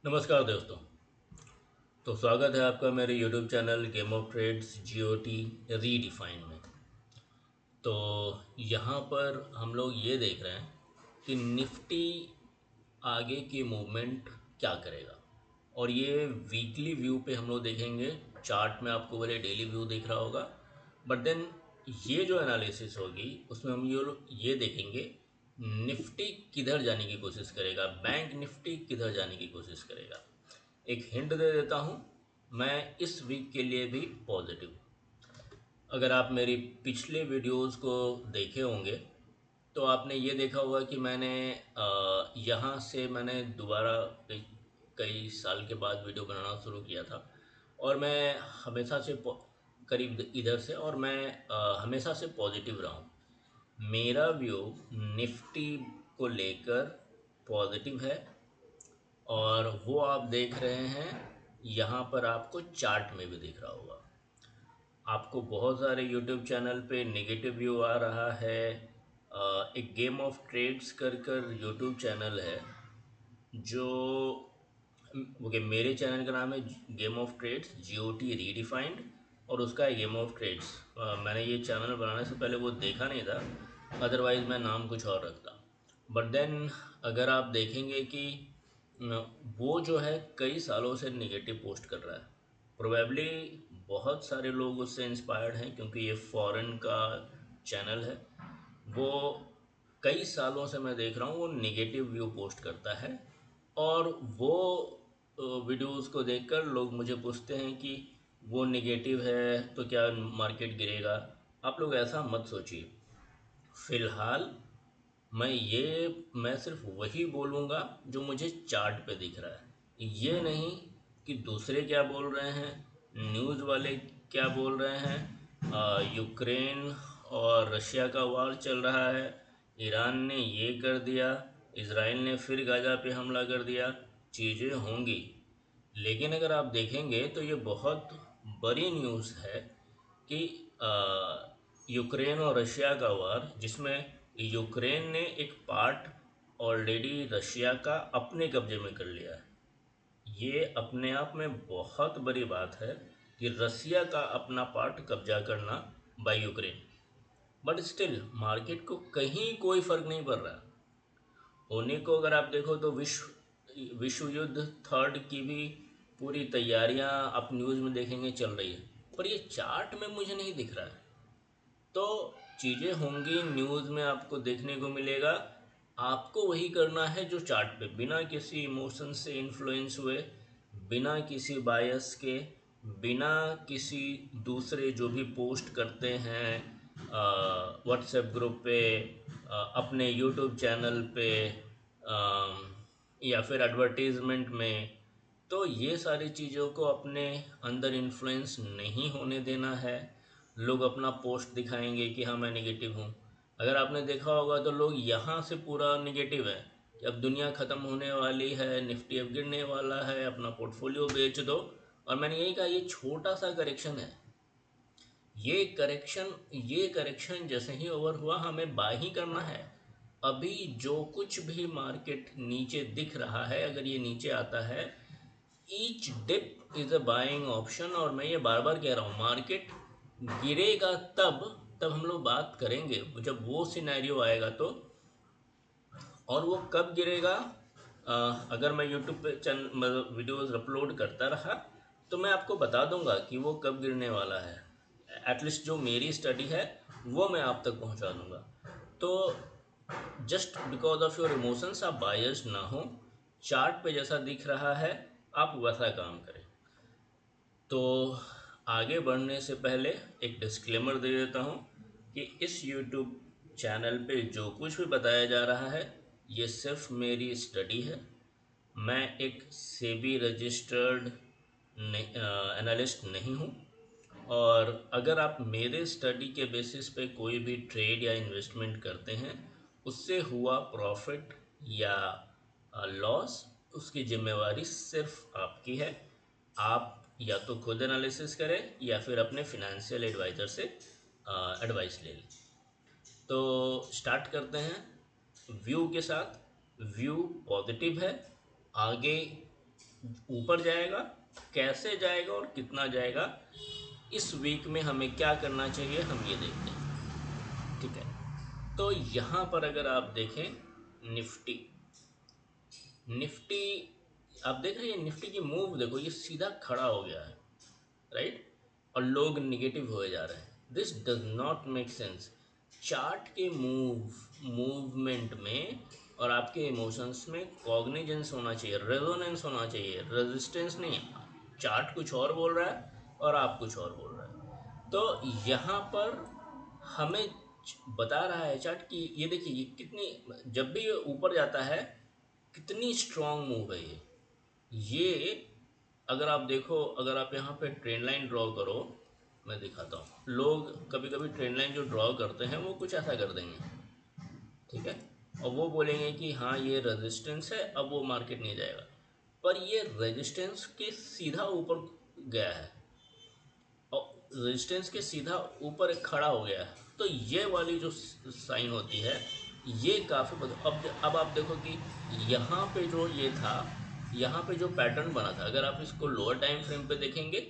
नमस्कार दोस्तों। तो स्वागत है आपका मेरे YouTube channel game of trades GOT redefine में। तो यहाँ पर हम लोग ये देख रहे हैं कि निफ्टी आगे की मूवमेंट क्या करेगा। और ये वीकली व्यू पे हम लोग देखेंगे। चार्ट में आपको बोले डेली व्यू दिख रहा होगा, बट देन ये जो एनालिसिस होगी उसमें हम ये देखेंगे निफ्टी किधर जाने की कोशिश करेगा, बैंक निफ्टी किधर जाने की कोशिश करेगा। एक हिंट दे देता हूँ, मैं इस वीक के लिए भी पॉजिटिव हूँ। अगर आप मेरी पिछले वीडियोस को देखे होंगे तो आपने ये देखा होगा कि मैंने यहाँ से मैंने दोबारा कई कई साल के बाद वीडियो बनाना शुरू किया था। और मैं हमेशा से करीब इधर से, और मैं हमेशा से पॉजिटिव रहा हूँ। मेरा व्यू निफ्टी को लेकर पॉजिटिव है। और वो आप देख रहे हैं, यहाँ पर आपको चार्ट में भी दिख रहा होगा। आपको बहुत सारे यूट्यूब चैनल पे नेगेटिव व्यू आ रहा है। एक गेम ऑफ ट्रेड्स कर यूट्यूब चैनल है जो ओके, मेरे चैनल का नाम है game of trades GOT redefined, और उसका है गेम ऑफ ट्रेड्स। मैंने ये चैनल बनाने से पहले वो देखा नहीं था, अदरवाइज़ मैं नाम कुछ और रखता। बट देन अगर आप देखेंगे कि वो जो है कई सालों से नेगेटिव पोस्ट कर रहा है। प्रोबेबली बहुत सारे लोग उससे इंस्पायर्ड हैं क्योंकि ये फॉरेन का चैनल है। वो कई सालों से मैं देख रहा हूँ वो नेगेटिव व्यू पोस्ट करता है। और वो वीडियोस को देखकर लोग मुझे पूछते हैं कि वो नेगेटिव है तो क्या मार्केट गिरेगा। आप लोग ऐसा मत सोचिए। फ़िलहाल मैं सिर्फ वही बोलूँगा जो मुझे चार्ट पे दिख रहा है। ये नहीं कि दूसरे क्या बोल रहे हैं, न्यूज़ वाले क्या बोल रहे हैं। यूक्रेन और रशिया का वार चल रहा है, ईरान ने ये कर दिया, इज़राइल ने फिर गाज़ा पे हमला कर दिया। चीज़ें होंगी, लेकिन अगर आप देखेंगे तो ये बहुत बड़ी न्यूज़ है कि यूक्रेन और रशिया का वार, जिसमें यूक्रेन ने एक पार्ट ऑलरेडी रशिया का अपने कब्जे में कर लिया है। ये अपने आप में बहुत बड़ी बात है कि रसिया का अपना पार्ट कब्जा करना by Ukraine. But still market को कहीं कोई फ़र्क नहीं पड़ रहा। होने को अगर आप देखो तो विश्व युद्ध थर्ड की भी पूरी तैयारियां आप न्यूज़ में देखेंगे चल रही है, पर ये चार्ट में मुझे नहीं दिख रहा है। तो चीज़ें होंगी, न्यूज़ में आपको देखने को मिलेगा। आपको वही करना है जो चार्ट पे, बिना किसी इमोशन से इन्फ्लुएंस हुए, बिना किसी बायस के, बिना किसी दूसरे जो भी पोस्ट करते हैं व्हाट्सएप ग्रुप पे, अपने यूट्यूब चैनल पे, या फिर एडवर्टीज़मेंट में। तो ये सारी चीज़ों को अपने अंदर इन्फ्लुएंस नहीं होने देना है। लोग अपना पोस्ट दिखाएंगे कि हाँ मैं नेगेटिव हूँ। अगर आपने देखा होगा तो लोग यहाँ से पूरा नेगेटिव है कि अब दुनिया ख़त्म होने वाली है, निफ्टी अब गिरने वाला है, अपना पोर्टफोलियो बेच दो। और मैंने यही कहा, ये छोटा सा करेक्शन है। ये करेक्शन जैसे ही ओवर हुआ हमें बाय ही करना है। अभी जो कुछ भी मार्केट नीचे दिख रहा है, अगर ये नीचे आता है, each dip is a buying option. और मैं ये बार बार कह रहा हूँ, मार्केट गिरेगा तब तब हम लोग बात करेंगे जब वो सिनेरियो आएगा तो। और वो कब गिरेगा, अगर मैं यूट्यूब पे चैनल वीडियोज़ अपलोड करता रहा तो मैं आपको बता दूंगा कि वो कब गिरने वाला है। एटलीस्ट जो मेरी स्टडी है वो मैं आप तक पहुंचा दूंगा। तो just because of your emotions आप बायस्ड ना हो। चार्ट पे जैसा दिख रहा है आप वैसा काम करें। तो आगे बढ़ने से पहले एक डिस्क्लेमर दे देता हूँ कि इस YouTube चैनल पे जो कुछ भी बताया जा रहा है ये सिर्फ मेरी स्टडी है। मैं एक सेबी रजिस्टर्ड एनालिस्ट नहीं हूँ। और अगर आप मेरे स्टडी के बेसिस पे कोई भी ट्रेड या इन्वेस्टमेंट करते हैं, उससे हुआ प्रॉफिट या लॉस, उसकी जिम्मेवारी सिर्फ आपकी है। आप या तो खुद एनालिसिस करें या फिर अपने फिनेंशियल एडवाइज़र से एडवाइस ले लें। तो स्टार्ट करते हैं व्यू के साथ। व्यू पॉजिटिव है। आगे ऊपर जाएगा, कैसे जाएगा और कितना जाएगा, इस वीक में हमें क्या करना चाहिए हम ये देखते हैं। ठीक है, तो यहाँ पर अगर आप देखें निफ्टी, निफ्टी आप देख रहे हैं, निफ्टी की मूव देखो, ये सीधा खड़ा हो गया है, राइट, और लोग निगेटिव हुए जा रहे हैं। This does not make sense. Chart के मूवमेंट में और आपके इमोशंस में कॉग्निजेंस होना चाहिए, रेजोनेंस होना चाहिए, रेजिस्टेंस नहीं। चार्ट कुछ और बोल रहा है और आप कुछ और बोल रहे हैं। तो यहाँ पर हमें बता रहा है चार्ट कि ये देखिए, ये कितनी, जब भी ये ऊपर जाता है कितनी स्ट्रांग मूव है ये। अगर आप देखो, अगर आप यहाँ पे ट्रेंड लाइन ड्रॉ करो, मैं दिखाता हूँ। लोग कभी कभी ट्रेंड लाइन जो ड्रॉ करते हैं वो कुछ ऐसा कर देंगे, ठीक है, और वो बोलेंगे कि हाँ ये रेजिस्टेंस है, अब वो मार्केट नहीं जाएगा, पर ये रेजिस्टेंस के सीधा ऊपर गया है और रेजिस्टेंस के सीधा ऊपर एक खड़ा हो गया है। तो ये वाली जो साइन होती है ये काफ़ी अब आप देखो कि यहाँ पे जो ये था, यहाँ पे जो पैटर्न बना था, अगर आप इसको लोअर टाइम फ्रेम पे देखेंगे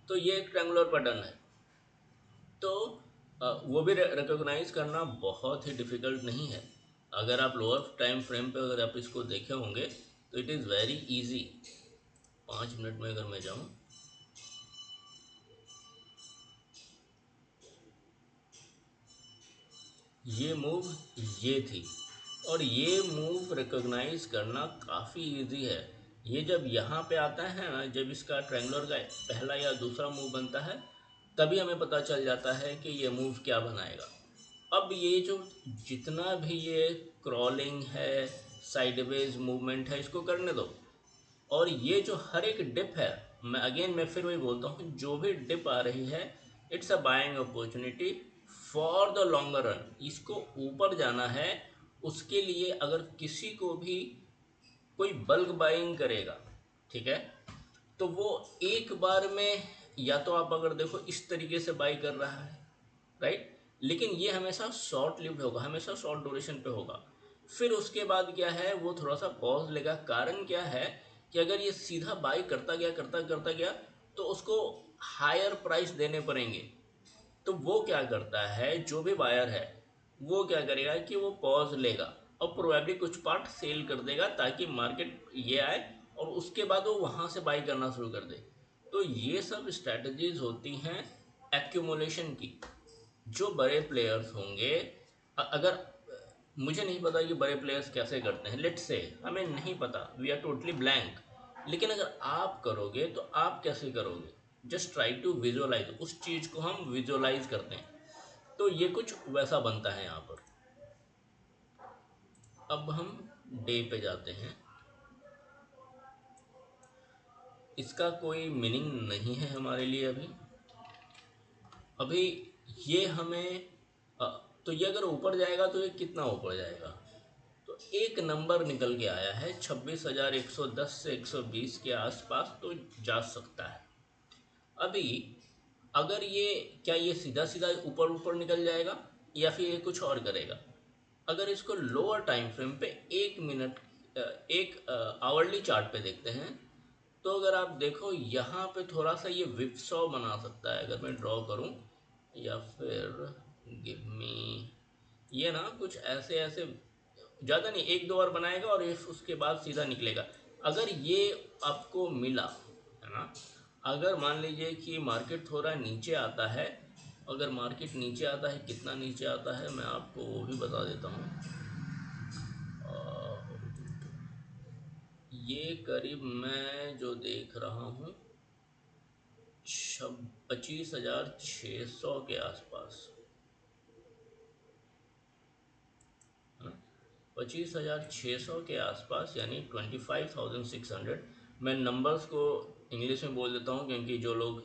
तो ये एक ट्रैंगुलर पैटर्न है। तो वो भी रिकॉग्नाइज करना बहुत ही डिफ़िकल्ट नहीं है। अगर आप लोअर टाइम फ्रेम पे अगर आप इसको देखे होंगे तो it is very easy. 5 minute में अगर मैं जाऊँ, ये मूव ये थी, और ये मूव रिकॉग्नाइज करना काफ़ी इजी है। ये जब यहाँ पे आता है ना, जब इसका ट्रायंगुलर का पहला या दूसरा मूव बनता है, तभी हमें पता चल जाता है कि ये मूव क्या बनाएगा। अब ये जो जितना भी ये क्रॉलिंग है, साइडवेज मूवमेंट है, इसको करने दो। और ये जो हर एक डिप है, मैं फिर वही बोलता हूँ, जो भी डिप आ रही है it's a buying opportunity for the longer run. इसको ऊपर जाना है, उसके लिए अगर किसी को भी कोई बल्क बाइंग करेगा, ठीक है, तो वो एक बार में, या तो आप अगर देखो इस तरीके से बाई कर रहा है, राइट, लेकिन ये हमेशा शॉर्ट लिव्ड होगा, हमेशा शॉर्ट ड्यूरेशन पे होगा। फिर उसके बाद क्या है, वो थोड़ा सा पॉज लेगा। कारण क्या है कि अगर ये सीधा बाई करता गया तो उसको हायर प्राइस देने पड़ेंगे। तो वो क्या करता है, जो भी बायर है वो क्या करेगा कि वो पॉज लेगा और प्रोबेबली कुछ पार्ट सेल कर देगा ताकि मार्केट ये आए और उसके बाद वो वहाँ से बाई करना शुरू कर दे। तो ये सब स्ट्रैटेजीज होती हैं एक्यूमुलेशन की। जो बड़े प्लेयर्स होंगे, अगर मुझे नहीं पता कि बड़े प्लेयर्स कैसे करते हैं, लेट्स से हमें नहीं पता, वी आर टोटली ब्लैंक, लेकिन अगर आप करोगे तो आप कैसे करोगे, जस्ट ट्राई टू विजुअलाइज, उस चीज़ को हम विजुअलाइज करते हैं। तो ये कुछ वैसा बनता है यहाँ पर। अब हम डे पे जाते हैं। इसका कोई मीनिंग नहीं है हमारे लिए अभी। अभी ये हमें अ, तो ये अगर ऊपर जाएगा तो ये कितना ऊपर जाएगा, तो एक नंबर निकल के आया है 26,110 से 120 के आसपास तो जा सकता है। अभी अगर ये, क्या ये सीधा सीधा ऊपर ऊपर निकल जाएगा या फिर ये कुछ और करेगा। अगर इसको लोअर टाइम फ्रेम पे 1 मिनट, एक आवरली चार्ट पे देखते हैं, तो अगर आप देखो यहाँ पे थोड़ा सा ये विपसॉ बना सकता है। अगर मैं ड्रॉ करूँ या फिर गिव मी, ये ना कुछ ऐसे ऐसे, ज़्यादा नहीं, एक दो बार बनाएगा और ये उसके बाद सीधा निकलेगा। अगर ये आपको मिला, है ना, अगर मान लीजिए कि मार्केट थोड़ा नीचे आता है, अगर मार्केट नीचे आता है, कितना नीचे आता है मैं आपको वो भी बता देता हूँ। ये करीब मैं जो देख रहा हूँ 25,600 के आसपास, 25,600 के आसपास, यानी 25,600। मैं नंबर्स को इंग्लिश में बोल देता हूँ क्योंकि जो लोग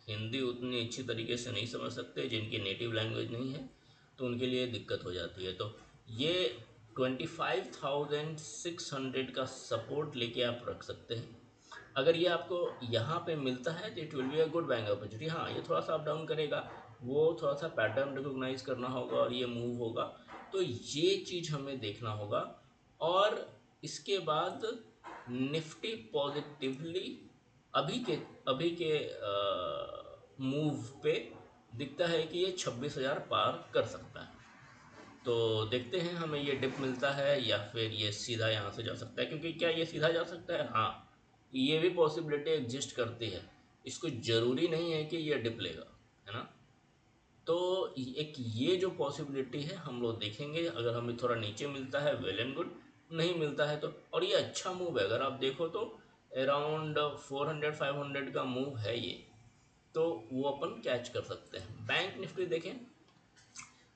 हिंदी उतनी अच्छी तरीके से नहीं समझ सकते, जिनकी नेटिव लैंग्वेज नहीं है, तो उनके लिए दिक्कत हो जाती है। तो ये 25,600 का सपोर्ट लेके आप रख सकते हैं। अगर ये आपको यहाँ पे मिलता है तो it will be a good buying opportunity. हाँ, ये थोड़ा सा अप डाउन करेगा, वो थोड़ा सा पैटर्न रिकॉग्नाइज करना होगा और ये मूव होगा, तो ये चीज़ हमें देखना होगा। और इसके बाद निफ्टी पॉजिटिवली अभी के मूव पे दिखता है कि ये 26,000 पार कर सकता है। तो देखते हैं हमें ये डिप मिलता है या फिर ये सीधा यहाँ से जा सकता है, क्योंकि क्या ये सीधा जा सकता है? हाँ, ये भी पॉसिबिलिटी एग्जिस्ट करती है। इसको ज़रूरी नहीं है कि ये डिप लेगा, है ना। तो एक ये जो पॉसिबिलिटी है हम लोग देखेंगे। अगर हमें थोड़ा नीचे मिलता है वेल एंड गुड, नहीं मिलता है तो, और ये अच्छा मूव है अगर आप देखो तो, अराउंड 400-500 का मूव है ये, तो वो अपन कैच कर सकते हैं। बैंक निफ्टी देखें।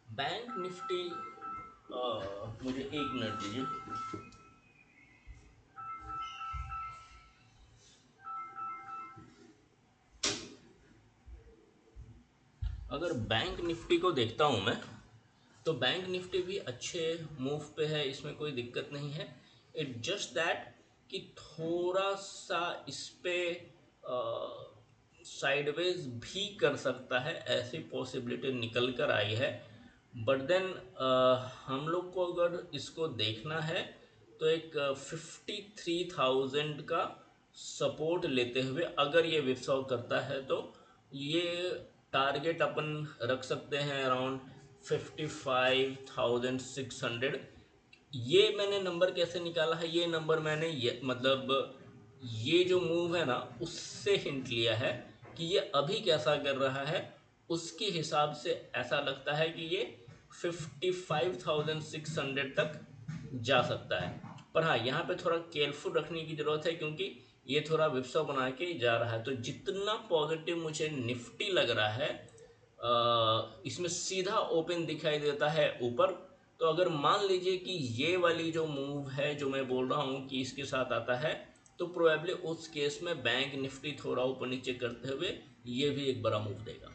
बैंक निफ्टी, मुझे एक मिनट दीजिए। अगर बैंक निफ्टी को देखता हूँ मैं, तो बैंक निफ्टी भी अच्छे मूव पे है, इसमें कोई दिक्कत नहीं है। इट जस्ट दैट कि थोड़ा सा इस पे साइडवेज भी कर सकता है, ऐसी पॉसिबिलिटी निकल कर आई है। बट देन हम लोग को अगर इसको देखना है तो एक 53,000 का सपोर्ट लेते हुए अगर ये विप्सॉल करता है तो ये टारगेट अपन रख सकते हैं अराउंड 55,600। ये मैंने नंबर कैसे निकाला है? ये नंबर मैंने ये मतलब ये जो मूव है ना, उससे हिंट लिया है कि ये अभी कैसा कर रहा है, उसके हिसाब से ऐसा लगता है कि ये 55,600 तक जा सकता है। पर हाँ, यहाँ पे थोड़ा केयरफुल रखने की ज़रूरत है, क्योंकि ये थोड़ा विप्सा बना के जा रहा है। तो जितना पॉजिटिव मुझे निफ्टी लग रहा है, इसमें सीधा ओपन दिखाई देता है ऊपर। तो अगर मान लीजिए कि ये वाली जो मूव है जो मैं बोल रहा हूँ कि इसके साथ आता है, तो प्रोबेबली उस केस में बैंक निफ्टी थोड़ा ऊपर नीचे करते हुए ये भी एक बड़ा मूव देगा।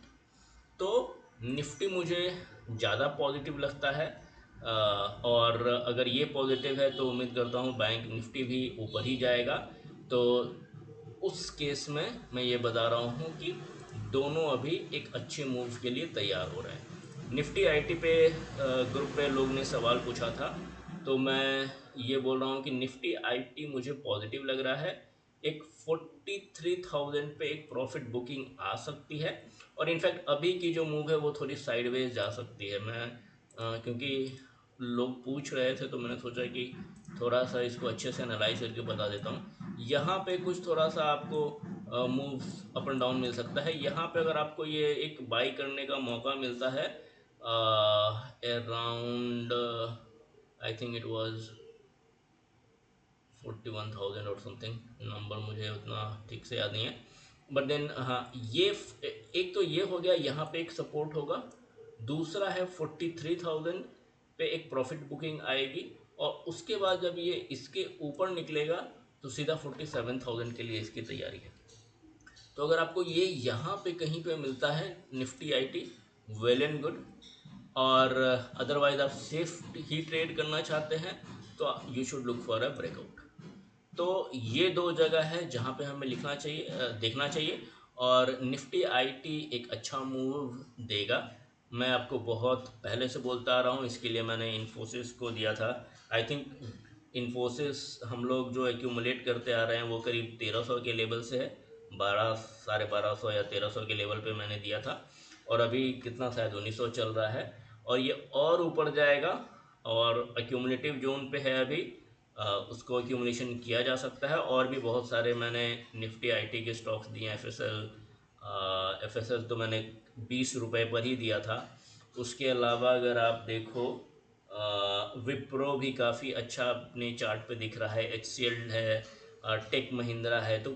तो निफ्टी मुझे ज़्यादा पॉजिटिव लगता है। और अगर ये पॉजिटिव है तो उम्मीद करता हूँ बैंक निफ्टी भी ऊपर ही जाएगा। तो उस केस में मैं ये बता रहा हूँ कि दोनों अभी एक अच्छे मूव के लिए तैयार हो रहे हैं। निफ्टी आईटी पे ग्रुप पे लोग ने सवाल पूछा था, तो मैं ये बोल रहा हूँ कि निफ्टी आईटी मुझे पॉजिटिव लग रहा है। एक 43,000 पे एक प्रॉफिट बुकिंग आ सकती है, और इनफैक्ट अभी की जो मूव है वो थोड़ी साइडवेज जा सकती है। मैं क्योंकि लोग पूछ रहे थे तो मैंने सोचा कि थोड़ा सा इसको अच्छे से एनालाइज करके बता देता हूँ। यहाँ पे कुछ थोड़ा सा आपको मूव्स अप एंड डाउन मिल सकता है। यहाँ पे अगर आपको ये एक बाई करने का मौका मिलता है around, I think it was 41,000 और समथिंग, नंबर मुझे उतना ठीक से याद नहीं है। बट देन हाँ, ये एक तो ये हो गया, यहाँ पे एक सपोर्ट होगा। दूसरा है 43,000 पे एक प्रॉफिट बुकिंग आएगी, और उसके बाद जब ये इसके ऊपर निकलेगा तो सीधा 47,000 के लिए इसकी तैयारी है। तो अगर आपको ये यहाँ पे कहीं पे मिलता है Nifty IT, well and good. और अदरवाइज आप सेफ ही ट्रेड करना चाहते हैं तो you should look for a breakout. तो ये दो जगह है जहाँ पे हमें लिखना चाहिए, देखना चाहिए। और निफ्टी आईटी एक अच्छा मूव देगा। मैं आपको बहुत पहले से बोलता आ रहा हूँ, इसके लिए मैंने इन्फोसिस को दिया था। आई थिंक इन्फोसिस हम लोग जो एक्यूमुलेट करते आ रहे हैं वो करीब 1300 के लेवल से है। 1200 या 1300 के लेवल पे मैंने दिया था, और अभी कितना, शायद 1900 चल रहा है, और ये और ऊपर जाएगा। और एक्यूमुलेटिव जोन पे है अभी, उसको एक्यूमुलेशन किया जा सकता है। और भी बहुत सारे मैंने निफ्टी आईटी के स्टॉक्स दिए हैं। एफएसएल तो मैंने 20 रुपये पर ही दिया था। उसके अलावा अगर आप देखो, विप्रो भी काफ़ी अच्छा अपने चार्ट पे दिख रहा है, एचसीएल है, टेक महिंद्रा है, तो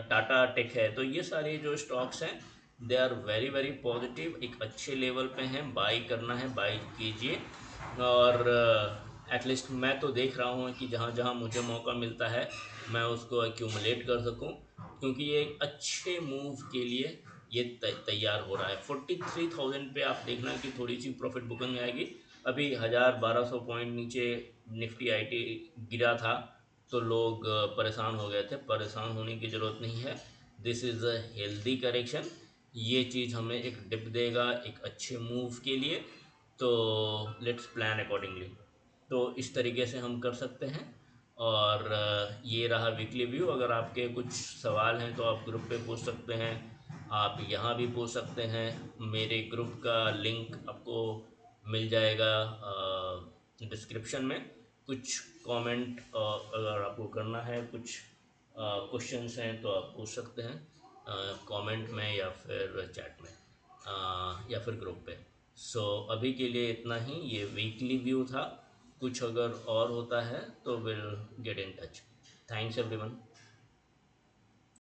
टाटा टेक है। तो ये सारे जो स्टॉक्स हैं they are very very positive, एक अच्छे लेवल पे हैं। बाई करना है बाई कीजिए। और एटलीस्ट मैं तो देख रहा हूँ कि जहाँ जहाँ मुझे मौका मिलता है मैं उसको एक्यूमुलेट कर सकूँ, क्योंकि ये एक अच्छे मूव के लिए ये तैयार हो रहा है। 43,000 पे आप देखना कि थोड़ी सी प्रॉफिट बुकिंग आएगी। अभी 1,000-1,200 पॉइंट नीचे निफ्टी आईटी गिरा था तो लोग परेशान हो गए थे। परेशान होने की ज़रूरत नहीं है। This is a healthy correction. ये चीज़ हमें एक डिप देगा एक अच्छे मूव के लिए। तो लेट्स प्लान अकॉर्डिंगली। तो इस तरीके से हम कर सकते हैं। और ये रहा वीकली व्यू। अगर आपके कुछ सवाल हैं तो आप ग्रुप पे पूछ सकते हैं, आप यहाँ भी पूछ सकते हैं। मेरे ग्रुप का लिंक आपको मिल जाएगा डिस्क्रिप्शन में। कुछ कमेंट अगर आपको करना है, कुछ क्वेश्चंस हैं तो आप पूछ सकते हैं कमेंट में या फिर चैट में या फिर ग्रुप पे। सो अभी के लिए इतना ही, ये वीकली व्यू था। कुछ अगर और होता है तो will get in touch. Thanks everyone.